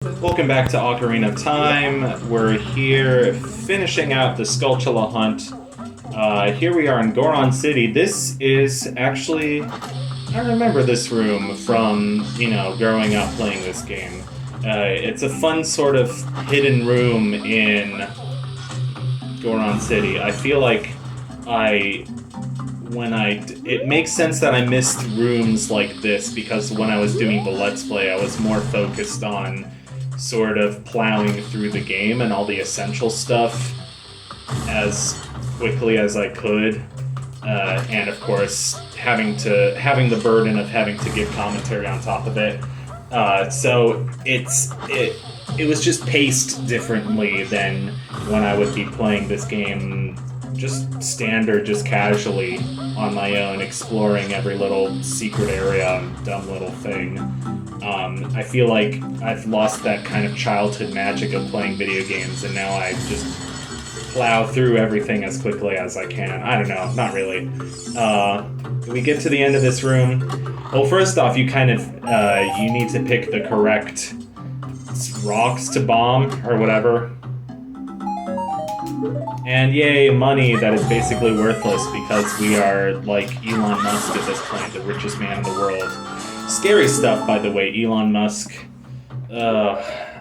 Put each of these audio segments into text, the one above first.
Welcome back to Ocarina of Time. We're here finishing out the Skulltula hunt. Here we are in Goron City. This is actually... I remember this room from, growing up playing this game. It's a fun sort of hidden room in Goron City. I feel like it makes sense that I missed rooms like this because when I was doing the Let's Play, I was more focused on sort of plowing through the game and all the essential stuff as quickly as I could, and of course having the burden of having to give commentary on top of it. So it was just paced differently than when I would be playing this game just standard, just casually on my own, exploring every little secret area and dumb little thing. I feel like I've lost that kind of childhood magic of playing video games, and now I just plow through everything as quickly as I can. I don't know, not really. We get to the end of this room. Well, first off, you need to pick the correct rocks to bomb, or whatever. And yay, money that is basically worthless because we are like Elon Musk at this point, the richest man in the world. Scary stuff, by the way, Elon Musk.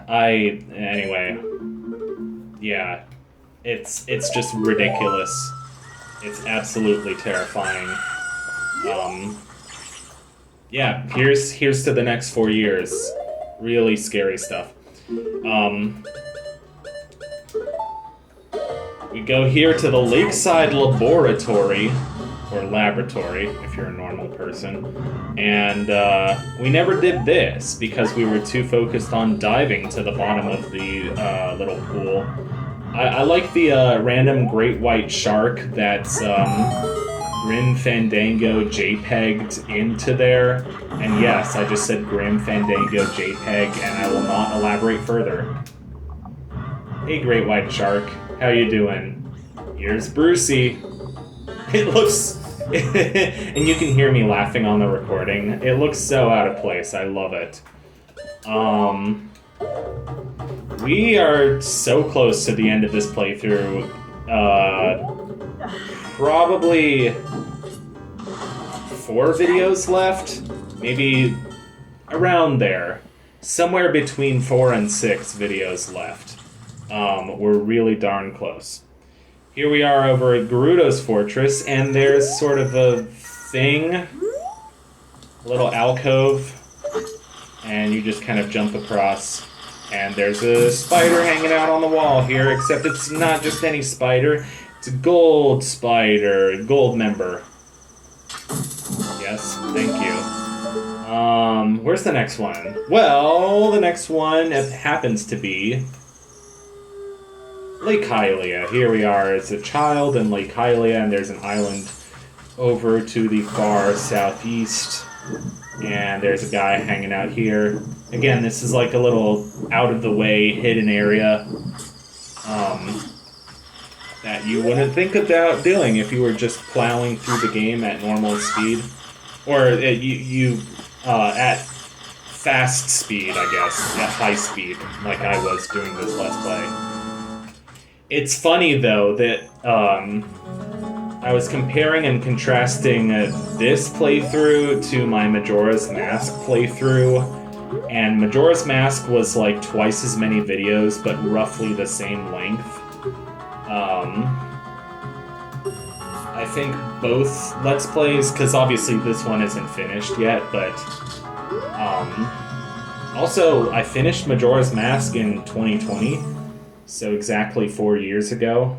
Anyway. Yeah. It's just ridiculous. It's absolutely terrifying. Yeah, here's to the next 4 years. Really scary stuff. We go here to the Lakeside Laboratory, or Laboratory, if you're a normal person, and we never did this because we were too focused on diving to the bottom of the little pool. I like the random great white shark that's Grim Fandango JPEG'd into there, and yes, I just said Grim Fandango JPEG, and I will not elaborate further. Hey, great white shark. How you doing? Here's Brucey. It looks... and you can hear me laughing on the recording. It looks so out of place. I love it. We are so close to the end of this playthrough. Probably 4 videos left? Maybe around there. Somewhere between 4 and 6 videos left. We're really darn close. Here we are over at Gerudo's Fortress, and there's sort of a thing, a little alcove, and you just kind of jump across, and there's a spider hanging out on the wall here, except it's not just any spider, it's a gold spider, gold member. Yes, thank you. Where's the next one? Well, the next one happens to be Lake Hylia. Here we are. It's a child in Lake Hylia, and there's an island over to the far southeast. And there's a guy hanging out here. Again, this is like a little out-of-the-way hidden area that you wouldn't think about doing if you were just plowing through the game at normal speed. Or at fast speed, I guess. At high speed, like I was doing this Let's Play. It's funny, though, that I was comparing and contrasting this playthrough to my Majora's Mask playthrough, and Majora's Mask was like twice as many videos, but roughly the same length. I think both Let's Plays, because obviously this one isn't finished yet, but also I finished Majora's Mask in 2020. So exactly 4 years ago.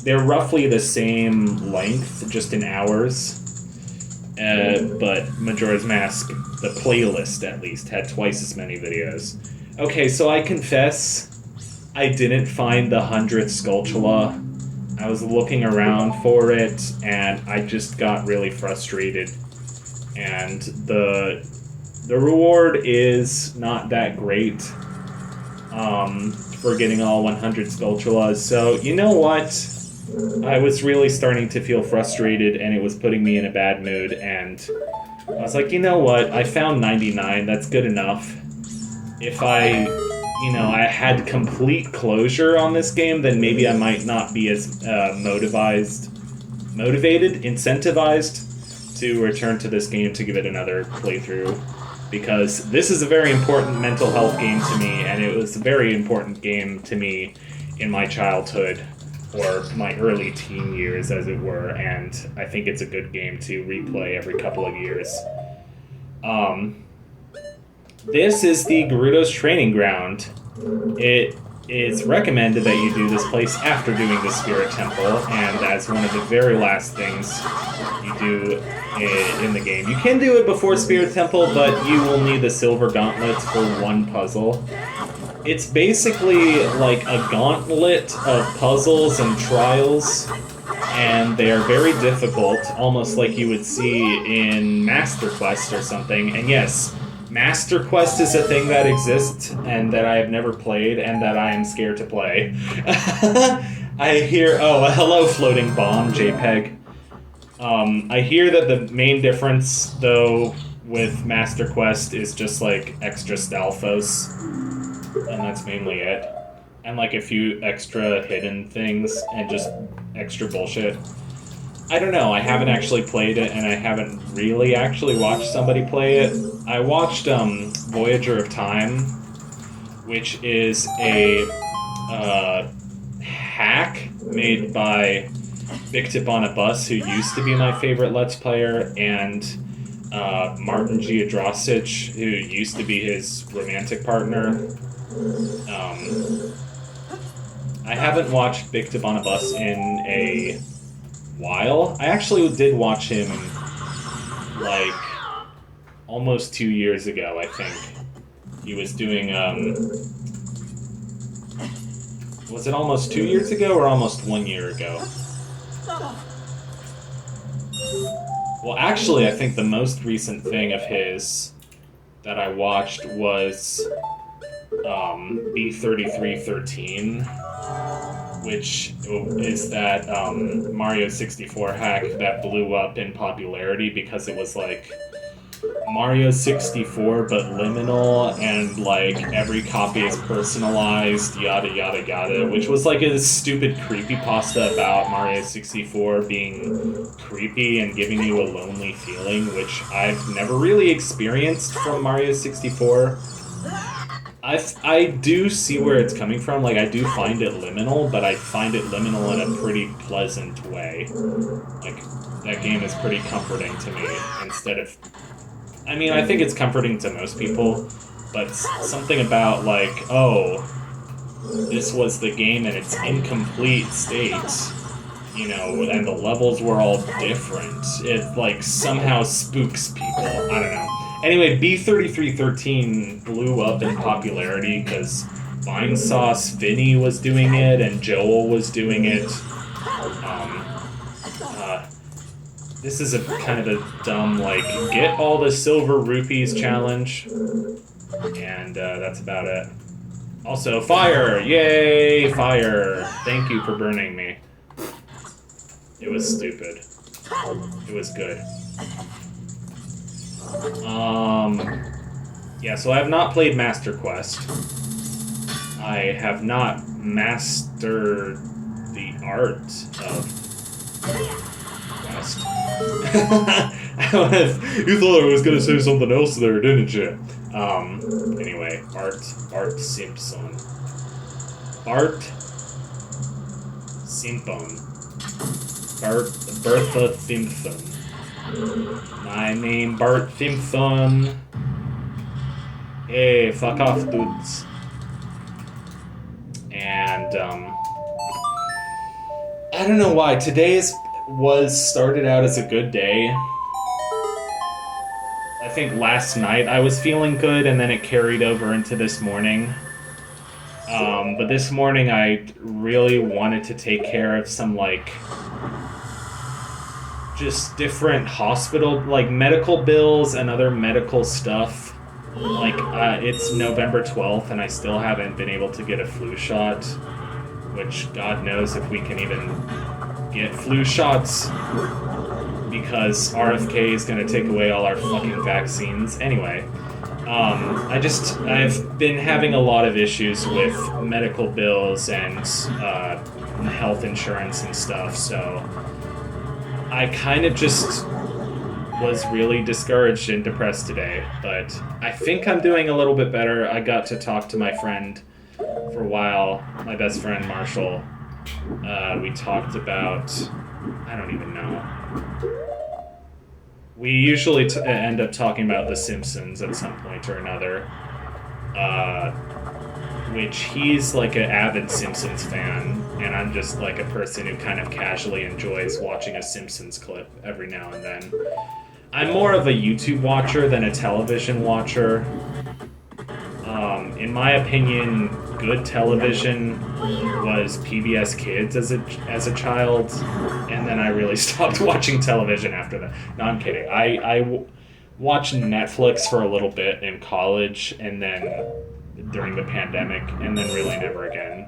They're roughly the same length, just in hours. But Majora's Mask, the playlist at least, had twice as many videos. Okay, so I confess, I didn't find the 100th Skulltula. I was looking around for it, and I just got really frustrated. And the reward is not that great. For getting all 100 Skulltulas. So, you know what? I was really starting to feel frustrated, and it was putting me in a bad mood, and I was like, you know what? I found 99, that's good enough. if I had complete closure on this game, then maybe I might not be as motivated, incentivized to return to this game to give it another playthrough. Because this is a very important mental health game to me, and it was a very important game to me in my childhood, or my early teen years, as it were, and I think it's a good game to replay every couple of years. This is the Gerudo's Training Ground. It is recommended that you do this place after doing the Spirit Temple, and as one of the very last things you do in the game. You can do it before Spirit Temple, but you will need the Silver Gauntlets for one puzzle. It's basically like a gauntlet of puzzles and trials, and they are very difficult, almost like you would see in Master Quest or something. And yes, Master Quest is a thing that exists, and that I have never played, and that I am scared to play. I hear, hello Floating Bomb, JPEG. I hear that the main difference, though, with Master Quest is just, like, extra Stalfos, and that's mainly it. And, like, a few extra hidden things, and just extra bullshit. I don't know, I haven't actually played it, and I haven't really actually watched somebody play it. I watched, Voyager of Time, which is a, hack made by Big Tip on a Bus, who used to be my favorite Let's Player, and Martin Giadrosic, who used to be his romantic partner. I haven't watched Big Tip on a Bus in a while. I actually did watch him, like, almost 2 years ago, I think. He was doing, was it almost 2 years ago or almost 1 year ago? Well, actually, I think the most recent thing of his that I watched was B3313, which is that Mario 64 hack that blew up in popularity because it was like Mario 64 but liminal, and like every copy is personalized, yada yada yada, which was like a stupid creepypasta about Mario 64 being creepy and giving you a lonely feeling, which I've never really experienced from Mario 64. I do see where it's coming from, like I do find it liminal, but I find it liminal in a pretty pleasant way. Like, that game is pretty comforting to me, instead of... I mean, I think it's comforting to most people, but something about, like, oh, this was the game in its incomplete state, you know, and the levels were all different. It, like, somehow spooks people. I don't know. Anyway, B3313 blew up in popularity because Vinesauce Vinny was doing it and Joel was doing it. This is a kind of a dumb, like, get all the silver rupees challenge. And that's about it. Also, fire! Yay, fire! Thank you for burning me. It was stupid. It was good. Yeah, so I have not played Master Quest. I have not mastered the art of Quest. You thought I was gonna say something else there, didn't you? Anyway, Bart Simpson. Bart Simpson. Bertha Simpson. My name Bart Simpson. Hey, fuck off, dudes. And, I don't know why. Today started out as a good day. I think last night I was feeling good, and then it carried over into this morning. But this morning I really wanted to take care of some, like, just different hospital, like, medical bills and other medical stuff. Like, it's November 12th, and I still haven't been able to get a flu shot, which God knows if we can even get flu shots, because RFK is going to take away all our fucking vaccines. Anyway, I've been having a lot of issues with medical bills and health insurance and stuff, so I kind of just was really discouraged and depressed today, but I think I'm doing a little bit better. I got to talk to my friend for a while, my best friend Marshall. We talked about, I don't even know. We usually end up talking about The Simpsons at some point or another, which he's like an avid Simpsons fan, and I'm just like a person who kind of casually enjoys watching a Simpsons clip every now and then. I'm more of a YouTube watcher than a television watcher. In my opinion, good television was PBS Kids as a child, and then I really stopped watching television after that. No, I'm kidding. I watched Netflix for a little bit in college, and then during the pandemic, and then really never again.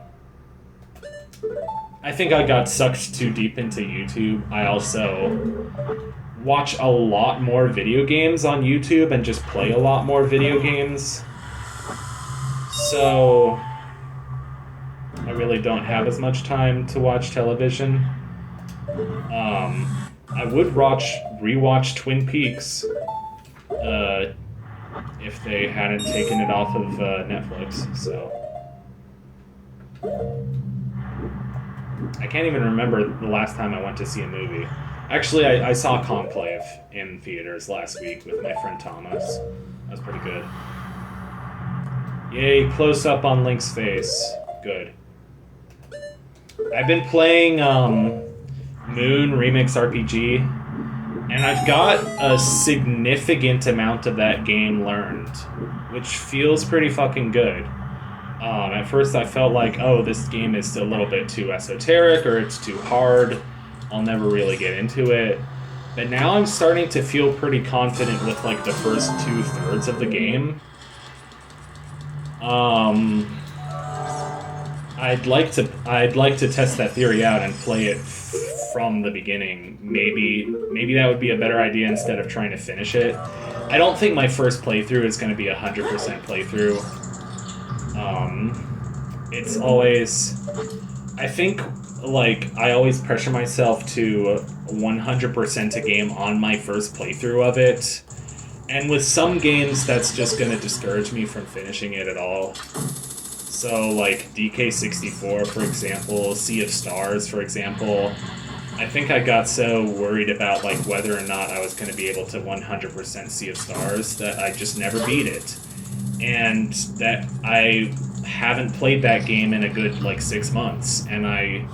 I think I got sucked too deep into YouTube. I also watch a lot more video games on YouTube and just play a lot more video games. So I really don't have as much time to watch television. I would rewatch Twin Peaks if they hadn't taken it off of Netflix. So I can't even remember the last time I went to see a movie. Actually, I saw Conclave in theaters last week with my friend Thomas. That was pretty good. Yay, close up on Link's face. Good. I've been playing Moon Remix RPG, and I've got a significant amount of that game learned, which feels pretty fucking good. At first I felt like, oh, this game is a little bit too esoteric, or it's too hard. I'll never really get into it. But now I'm starting to feel pretty confident with like the first 2/3 of the game. I'd like to test that theory out and play it from the beginning. Maybe that would be a better idea instead of trying to finish it. I don't think my first playthrough is going to be 100% playthrough. It's always, I think, like, I always pressure myself to 100% a game on my first playthrough of it. And with some games, that's just going to discourage me from finishing it at all. So, like, DK64, for example, Sea of Stars, for example, I think I got so worried about, like, whether or not I was going to be able to 100% Sea of Stars that I just never beat it. And that I haven't played that game in a good, like, 6 months. And I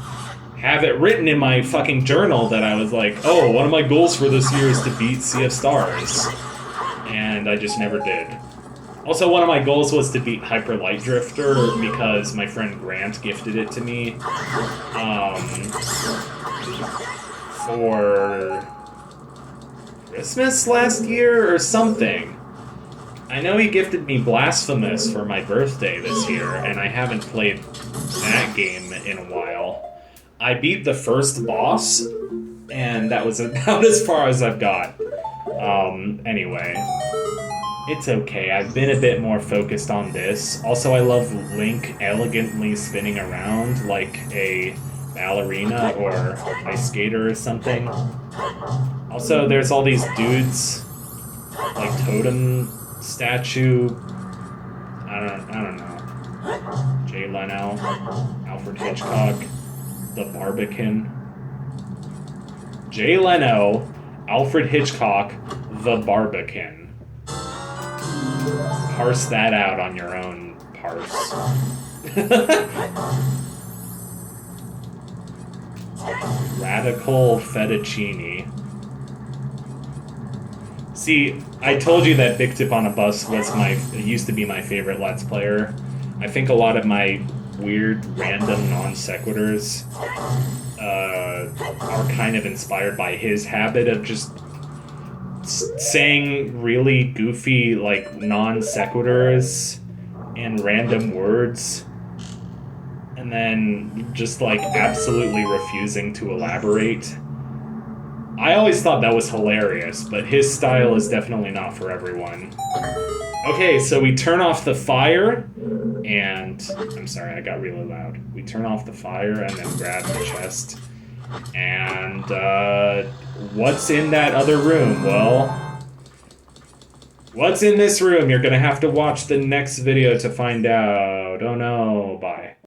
have it written in my fucking journal that I was like, oh, one of my goals for this year is to beat Sea of Stars. And I just never did. Also, one of my goals was to beat Hyper Light Drifter because my friend Grant gifted it to me for Christmas last year or something. I know he gifted me Blasphemous for my birthday this year, and I haven't played that game in a while. I beat the first boss, and that was about as far as I've got. Anyway. It's okay, I've been a bit more focused on this. Also, I love Link elegantly spinning around like a ballerina or ice skater or something. Also, there's all these dudes, like Totem Statue, I don't know. Jay Leno, Alfred Hitchcock, the Barbican. Jay Leno, Alfred Hitchcock, the Barbican. Parse that out on your own parse. Radical fettuccine. See, I told you that Big Tip on a Bus was used to be my favorite Let's Player. I think a lot of my weird, random non sequiturs are kind of inspired by his habit of just saying really goofy, like, non sequiturs and random words, and then just, like, absolutely refusing to elaborate. I always thought that was hilarious, but his style is definitely not for everyone. Okay, so we turn off the fire, and... I'm sorry, I got really loud. We turn off the fire and then grab the chest. And, what's in that other room? Well, what's in this room? You're gonna have to watch the next video to find out. Oh no, bye.